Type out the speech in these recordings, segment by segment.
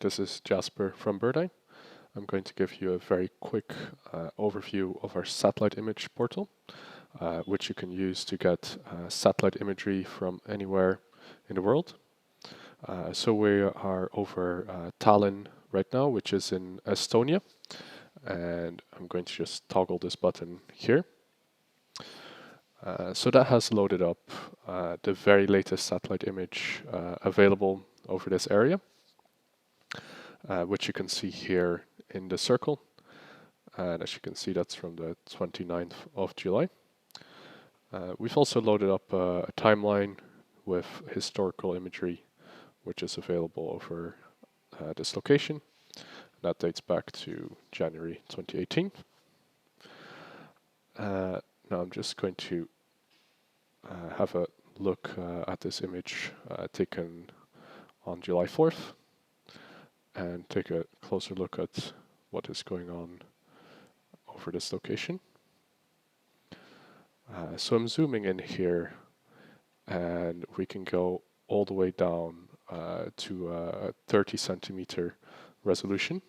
this is Jasper from Bird.i. I'm going to give you a very quick overview of our satellite image portal, which you can use to get satellite imagery from anywhere in the world. So we are over Tallinn right now, which is in Estonia, and I'm going to just toggle this button here. So that has loaded up the very latest satellite image available over this area, which you can see here in the circle. And as you can see, that's from the 29th of July. We've also loaded up a timeline with historical imagery, which is available over this location. That dates back to January 2018. Now I'm just going to have a look at this image taken on July 4th and take a closer look at what is going on over this location. So I'm zooming in here, and we can go all the way down to a 30 centimeter resolution.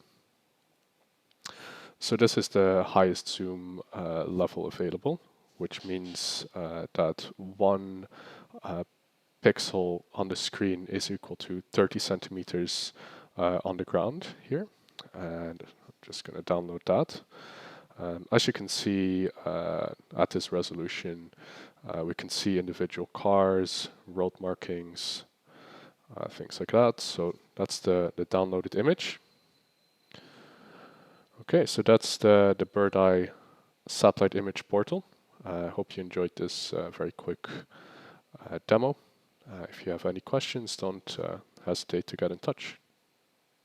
So this is the highest zoom level available, which means that one pixel on the screen is equal to 30 centimeters on the ground here. And I'm just going to download that. As you can see at this resolution, we can see individual cars, road markings, things like that. So that's the downloaded image. Okay, so that's the Bird.i satellite image portal. I hope you enjoyed this very quick demo. If you have any questions, don't hesitate to get in touch.